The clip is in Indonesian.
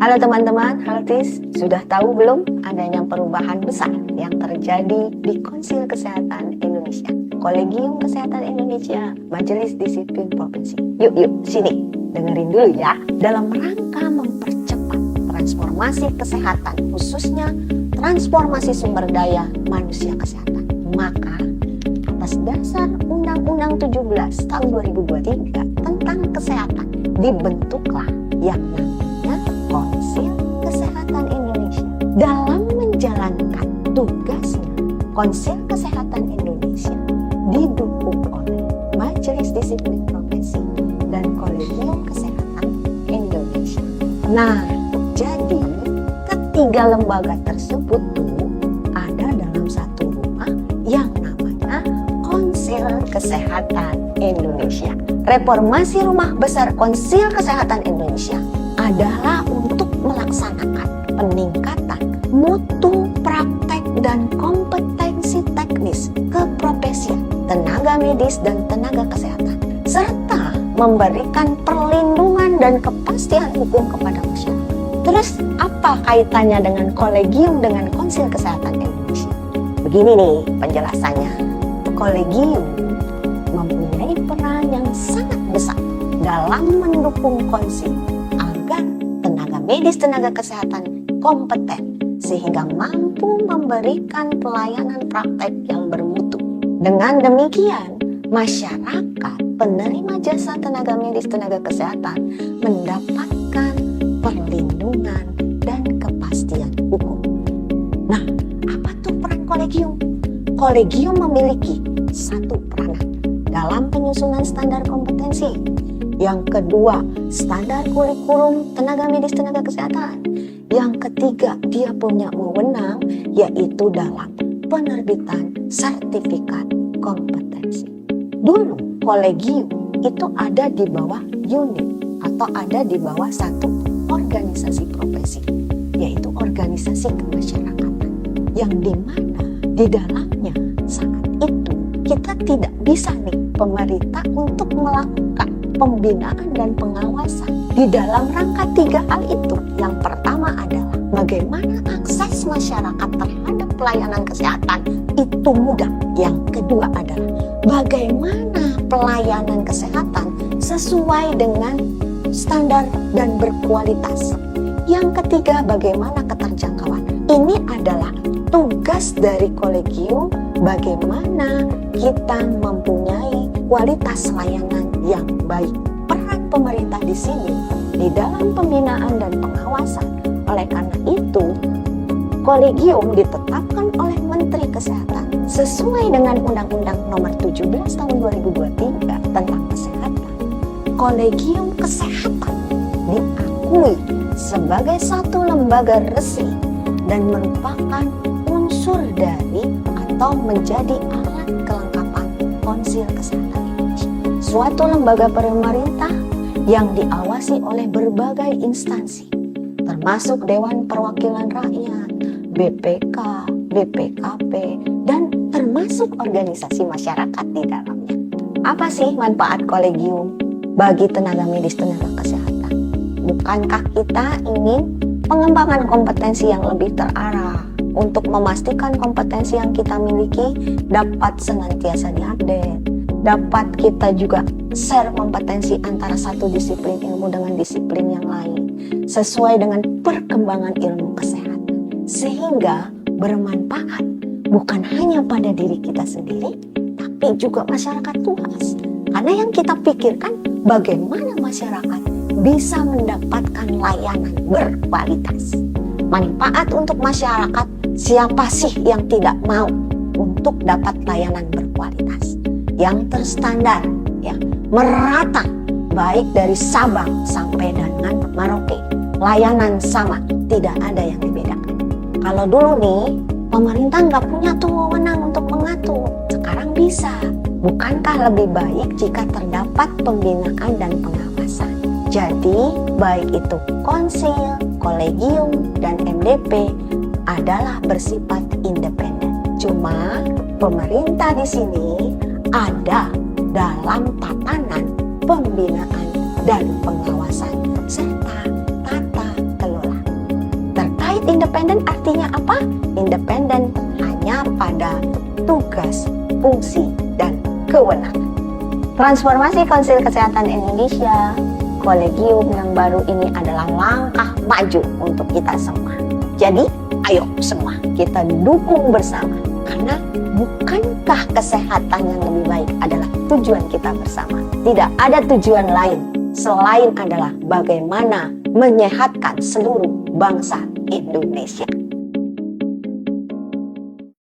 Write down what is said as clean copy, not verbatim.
Halo teman-teman, halo Tis. Sudah tahu belum adanya perubahan besar yang terjadi di Konsil Kesehatan Indonesia, Kolegium Kesehatan Indonesia, Majelis Disiplin Provinsi. Yuk, sini. Dengerin dulu ya. Dalam rangka mempercepat transformasi kesehatan, khususnya transformasi sumber daya manusia kesehatan, maka atas dasar Undang-Undang 17 tahun 2023 tentang kesehatan dibentuklah yang namanya Konsil Kesehatan Indonesia. Dalam menjalankan tugasnya, Konsil Kesehatan Indonesia didukung oleh Majelis Disiplin Provinsi dan Kolegium Kesehatan Indonesia. Nah, jadi ketiga lembaga tersebut tuh ada dalam satu rumah yang namanya Konsil Kesehatan Indonesia. Reformasi Rumah Besar Konsil Kesehatan Indonesia adalah untuk melaksanakan peningkatan mutu, praktek, dan kompetensi teknis keprofesian tenaga medis dan tenaga kesehatan, serta memberikan perlindungan dan kepastian hukum kepada masyarakat. Terus apa kaitannya dengan kolegium dengan Konsil Kesehatan Indonesia? Begini nih penjelasannya. Kolegium mempunyai peran yang sangat besar dalam mendukung konsil agar tenaga medis, tenaga kesehatan kompeten sehingga mampu memberikan pelayanan praktek yang bermutu. Dengan demikian, masyarakat penerima jasa tenaga medis, tenaga kesehatan mendapatkan perlindungan dan kepastian hukum. Nah, apa tuh peran kolegium? Kolegium memiliki satu peranan dalam penyusunan standar kompetensi. Yang kedua, standar kurikulum tenaga medis, tenaga kesehatan. Yang ketiga, dia punya wewenang yaitu dalam penerbitan sertifikat kompetensi. Dulu, kolegium itu ada di bawah unit atau ada di bawah satu organisasi profesi, yaitu organisasi kemasyarakatan, yang dimana di dalamnya saat itu kita tidak bisa nih pemerintah untuk melakukan pembinaan dan pengawasan di dalam rangka tiga hal itu. Yang pertama adalah bagaimana akses masyarakat terhadap pelayanan kesehatan itu mudah. Yang kedua adalah bagaimana pelayanan kesehatan sesuai dengan standar dan berkualitas. Yang ketiga, bagaimana keterjangkauan. Ini adalah tugas dari kolegium, bagaimana kita mempunyai kualitas layanan yang baik. Peran pemerintah di sini di dalam pembinaan dan pengawasan. Oleh karena itu, kolegium ditetapkan oleh Menteri Kesehatan sesuai dengan Undang-Undang Nomor 17 Tahun 2023 tentang kesehatan. Kolegium Kesehatan diakui sebagai satu lembaga resmi dan merupakan unsur dari atau menjadi alat kelengkapan Konsil Kesehatan Indonesia. Suatu lembaga pemerintah yang diawasi oleh berbagai instansi, termasuk Dewan Perwakilan Rakyat, BPK, BPKP, dan termasuk organisasi masyarakat di dalamnya. Apa sih manfaat kolegium bagi tenaga medis, tenaga kesehatan? Bukankah kita ingin pengembangan kompetensi yang lebih terarah untuk memastikan kompetensi yang kita miliki dapat senantiasa diupdate, dapat kita juga share kompetensi antara satu disiplin ilmu dengan disiplin yang lain sesuai dengan perkembangan ilmu kesehatan, sehingga bermanfaat bukan hanya pada diri kita sendiri tapi juga masyarakat luas. Karena yang kita pikirkan bagaimana masyarakat bisa mendapatkan layanan berkualitas. Manfaat untuk masyarakat, siapa sih yang tidak mau untuk dapat layanan berkualitas yang terstandar, ya, merata, baik dari Sabang sampai dengan Merauke. Layanan sama, tidak ada yang dibedakan. Kalau dulu nih, pemerintah nggak punya tuh wewenang untuk mengatur. Sekarang bisa. Bukankah lebih baik jika terdapat pembinaan dan pengawasan? Jadi, baik itu konsil, kolegium, dan MDP adalah bersifat independen. Cuma pemerintah di sini ada dalam tatanan pembinaan dan pengawasan serta tata kelola. Independen artinya apa? Independen hanya pada tugas, fungsi, dan kewenangan. Transformasi Konsil Kesehatan Indonesia, kolegium yang baru ini adalah langkah maju untuk kita semua. Jadi, ayo semua kita dukung bersama. Karena bukankah kesehatan yang lebih baik adalah tujuan kita bersama? Tidak ada tujuan lain selain adalah bagaimana menyehatkan seluruh bangsa Indonesia.